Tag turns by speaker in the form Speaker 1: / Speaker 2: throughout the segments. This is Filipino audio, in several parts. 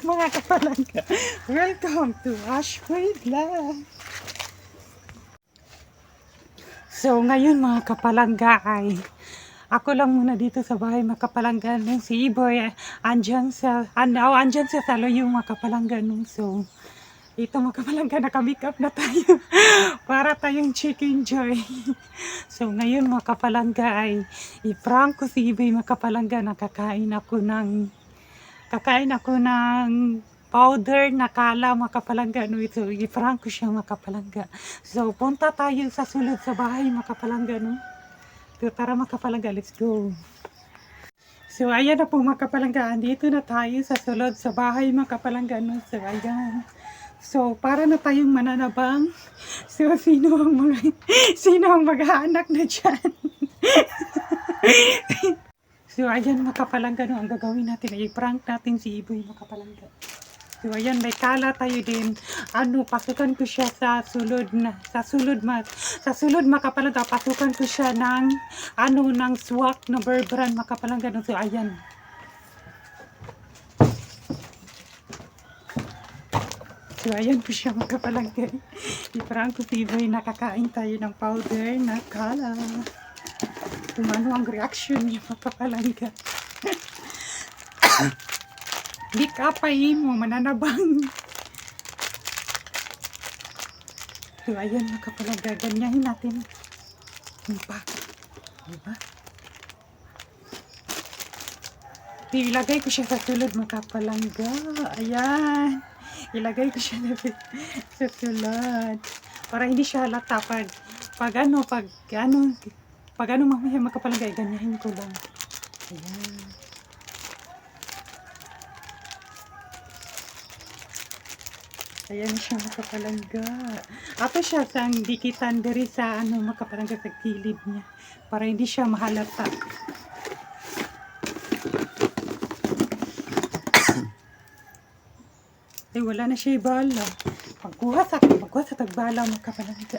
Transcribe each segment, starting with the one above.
Speaker 1: Mga kapalangga, welcome to Ashway Vlog. So ngayon mga kapalangga ay ako lang muna dito sa bahay mga kapalangga nung si Iboy andyan sa salo yung mga kapalangga nung so ito mga kapalangga naka-make up na tayo para tayong chicken joy. So ngayon mga kapalangga ay i-prank ko si Iboy mga kapalangga nakakain ako ng powder na kala mga kapalangga no ito i-prank ko siya mga kapalangga. So punta tayo sa sulod sa bahay mga kapalangga no. So tara mga kapalangga, let's go. So ayan na po mga kapalangga, andito na tayo sa sulod sa bahay mga kapalangga no. So ayan. So para na tayong mananabang. So sino ang mag-aanak na dyan? So ayan mga kapalangga no, ang gagawin natin ay i-prank natin si Iboy mga kapalangga. So ayan, may kala tayo din. Pasukan ko siya sa sulod mga kapalangga. Pasukan ko siya ng swak na bear brand mga kapalangga no. So ayan. So ayan po siya mga kapalangga. I-prank ko si Iboy, nakakain tayo ng powder na kala. Kung ano ang reaction niya mga kapalangga. Di kapain mo, mananabang. So ayan mga kapalangga, ganyahin natin. Diba? Ilagay ko siya sa sulod mga kapalangga. Ayan. Ilagay ko siya sa sulod. Para hindi siya halata pag mamaya mga kapalangga, ganyahin ko lang. Ayan. Ayan siya mga kapalangga. Ato siya sang dikitan diri sa mga kapalangga sa kilid niya. Para hindi siya mahalata. Ay wala na siya ibala. Pagkuha sa tagbala mga kapalangga.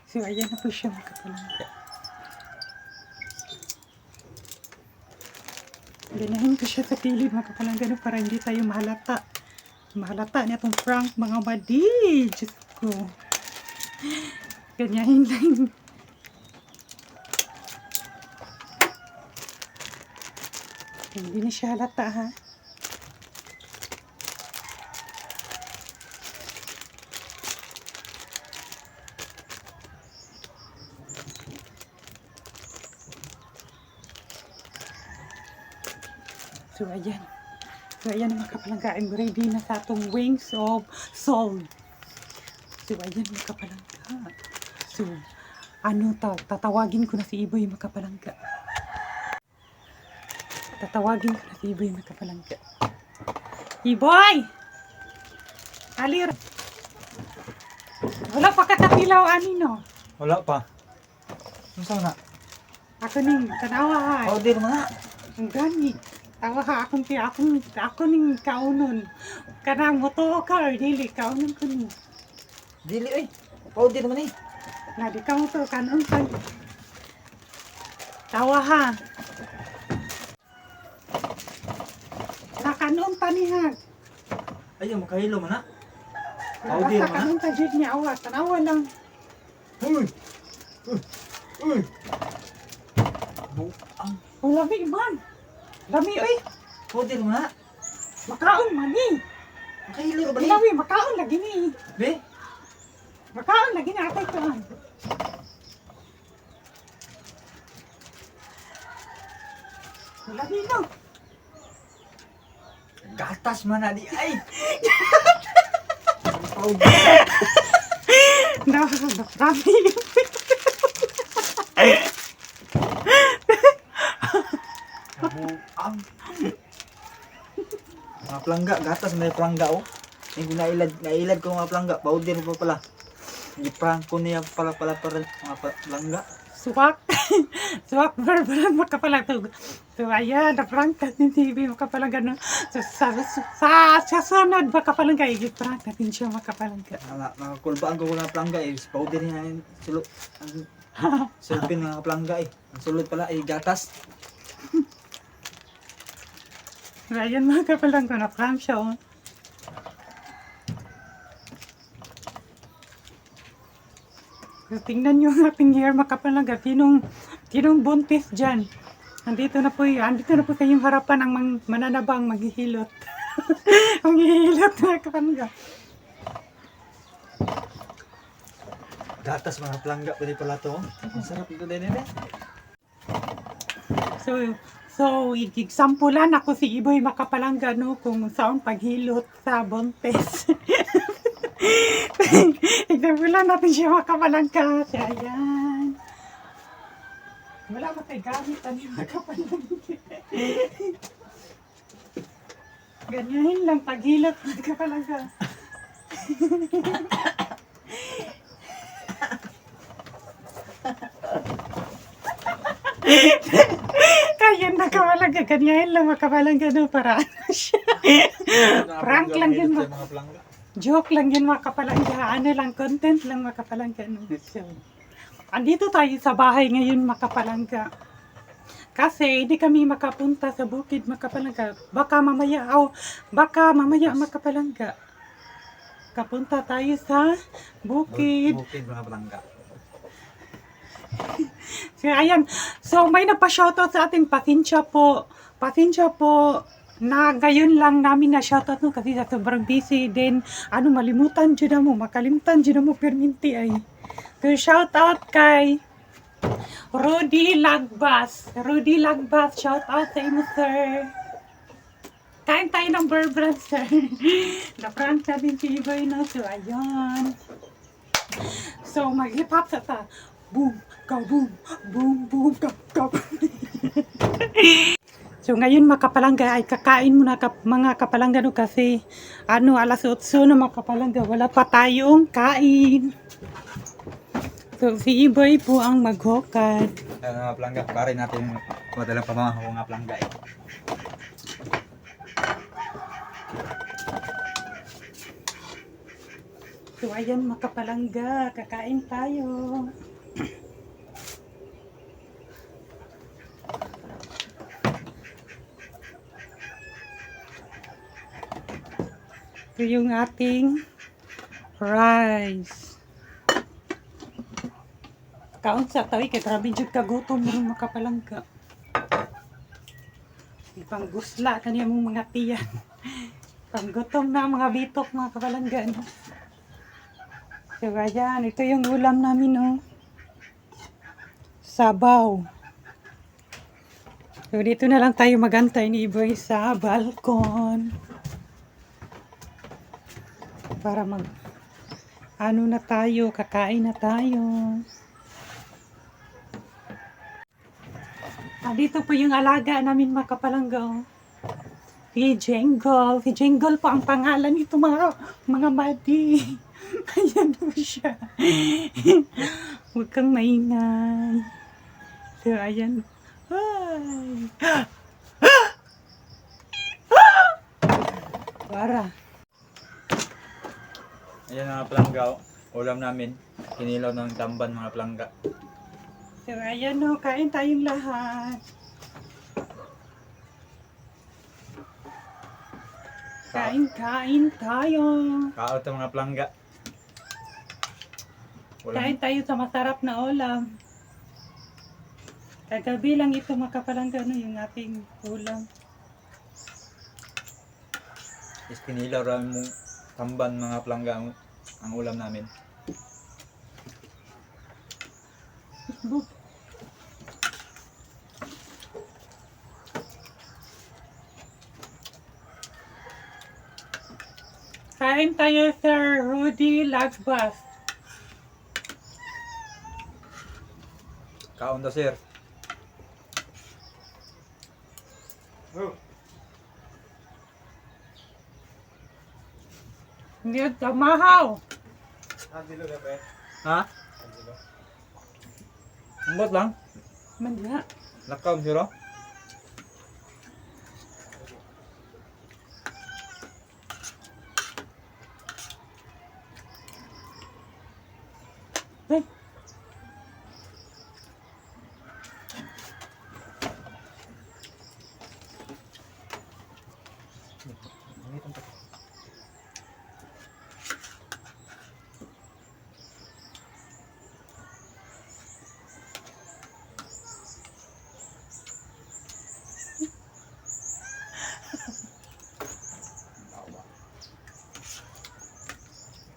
Speaker 1: So ayan na po siya mga kapalangga. Ganahin ko siya sa kilid mga kapalangga para hindi tayo mahalata. Mahalata niya itong prank mga badi. Diyos ko. Ganyahin lang. Hindi na siya halata ha. So ayan. So ayan mga kapalangga, I'm ready na sa atong wings of soul. So ayan mga kapalangga. So tatawagin ko na si Iboy mga kapalangga. Tatawagin ko na si Iboy mga kapalangga. Iboy! Alir! Wala pa kakatilaw no?
Speaker 2: Wala pa. Ano sa na?
Speaker 1: Ako ning tanawa ha.
Speaker 2: Order mo na.
Speaker 1: Ang gani. Tawa ha, ako ning kaunon. Kanang moto ka or dili, kaunon ko ni.
Speaker 2: Dili ay. Order mo ni.
Speaker 1: Na di ka moto kanon pa. Tawa ha. Kakanon tanihag.
Speaker 2: Ayun, makahilo man na.
Speaker 1: Basta
Speaker 2: Powder man na.
Speaker 1: kanon ta jud niya awa. Tanawa lang.
Speaker 2: Uy! Uy! Buang.
Speaker 1: Oh, lami man. Lami oy.
Speaker 2: Powder man na.
Speaker 1: Makaon man ni.
Speaker 2: Makahilo ba ni?
Speaker 1: Lami makaon lagi ni.
Speaker 2: Be?
Speaker 1: Makaon lagi na atay ka. Lami no.
Speaker 2: Gatas man na di ay! Powder.
Speaker 1: Lami.
Speaker 2: Buang. Mga plangga, gatas may plangga oh. Hindi nailad ko mga plangga, powder pa pala. Giprank ko niya pala mga plangga.
Speaker 1: Swak. Swak berberan makapalang to. So ayan, na-prank natin TV makapalang gano'n. So sa sunod makapalang ka, i-prank natin siya makapalang ka.
Speaker 2: Nakakulbaan ko mga plangga eh. Powder niya yung sulpin mga plangga eh. Ang sulod pala ay gatas.
Speaker 1: So ayan makapalang ko, na-prank siya oh. So, tingnan nyo ang ating hair makapalaga. Tinong buntis dyan. Andito na po sa iyong harapan ang mananabang maghihilot. Maghihilot na kapalaga.
Speaker 2: Gatas mga plangga pwede pala to. Ang sarap ito din eh.
Speaker 1: So, example-an ako si Iboy makapalangga no kung saan paghilot sa buntis. Example-an natin siya makapalangga. So, ayan. Wala ba tayo gamit ang makapalangga. Ganyan lang paghilot makapalangga. Kaya nakawalaga, ganyan lang makawalaga no para ano siya. Prank lang yun,
Speaker 2: mga plangga.
Speaker 1: joke lang yun makapalangga, ano lang, content lang makapalangga no. So, andito tayo sa bahay ngayon makapalangga. Kasi hindi kami makapunta sa bukid makapalangga. Baka mamaya makapalangga. Kapunta tayo sa bukid.
Speaker 2: Bukid mga plangga.
Speaker 1: So, ayan. So, may nagpa-shoutout sa ating pasensya po. Pasensya po na ngayon lang namin na shoutout no kasi sa sobrang busy din. Makalimutan dyan mo perminti ay. So, shoutout kay Rudy Lagbas. Rudy Lagbas, shoutout sa imo, sir. Kain tayo ng Burbrand, sir. Na-prank natin si Iboy no. So, ayan. So, mag-hip hop sa ta. Boom, ka boom, boom, boom, ka. So ngayon makapalangga ay kakain muna mga kapalangga no kasi alas 8 na makapalangga wala pa tayong kain. So si Iboy po ang maghokad.
Speaker 2: Mga plangga, pare natin madalang pamamahaw mga plangga eh.
Speaker 1: So ayan makapalangga, kakain tayo. Ito yung ating rice. Kaon sa tawi kay grabe jud kagutom mo makapalangga. Ipanggusla kaniya mong mga tiyan. Panggutom na mga bitok mga kapalangga. No? So ayan, ito yung ulam namin no. Sabaw. So dito na lang tayo magantay ni Iboy sa balkon. Para na tayo, kakain na tayo. Dito po yung alaga namin makapalangga. Oh. Si Jingle po ang pangalan nito mga madi. Ayan po siya. Huwag kang maingay. So ayan. Ay. Para.
Speaker 2: Ayan mga plangga, ulam namin. Kinilaw ng tamban mga plangga.
Speaker 1: So So, ayan o, kain tayong lahat. Kain tayo.
Speaker 2: Kaot ang mga plangga.
Speaker 1: Kain tayo sa masarap na ulam. Kagabi lang ito makapalangga no, yung ating ulam.
Speaker 2: Iskinilaw rin mong tamban mga plangga ang ulam namin.
Speaker 1: Kain tayo, Sir Rudy Lagbas.
Speaker 2: Kaon ta sir.
Speaker 1: Hindi ito mahaw.
Speaker 2: Ha? Umbot lang.
Speaker 1: Manda.
Speaker 2: Lakaw siro.
Speaker 1: Ay,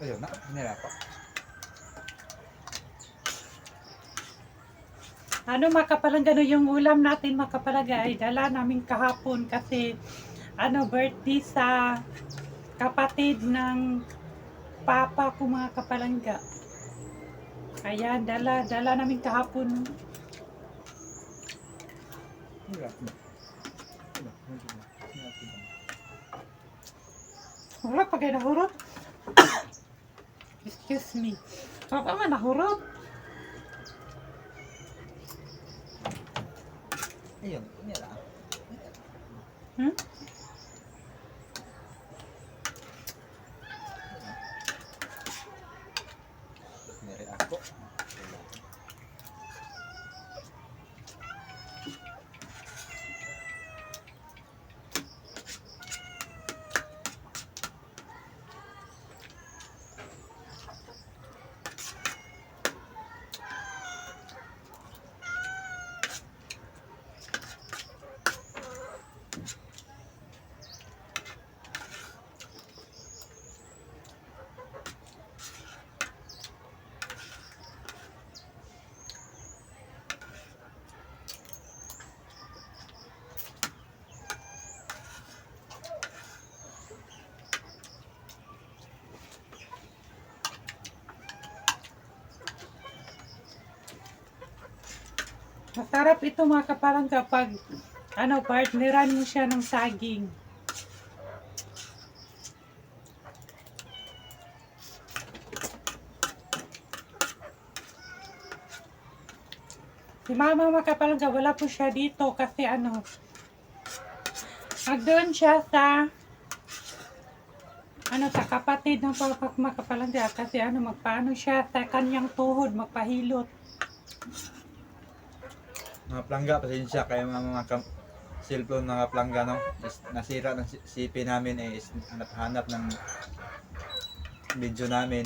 Speaker 2: Ayun na, nila pa.
Speaker 1: ano makapalangga no, yung ulam natin makapalangga ay dala namin kahapon kasi ano birthday sa kapatid ng papa ko mga kapalangga. Ayan, dala namin kahapon. Hurot, pag ay nahurot. Excuse me. Papa nga nahurot.
Speaker 2: Ayun, nila.
Speaker 1: Hmm?
Speaker 2: Nere ako.
Speaker 1: Masarap ito mga kapalangga pag ano, partneran mo siya ng saging. Si mama mga kapalangga, wala po siya dito kasi ano, nagdoon siya sa ano, sa kapatid ng papa ko mga kapalangga kasi ano, magpaano siya sa kanyang tuhod, magpahilot.
Speaker 2: Mga plangga, pasensya kayo mga cellphone mga plangga no. Nasira ng CP namin is hanap-hanap ng video namin.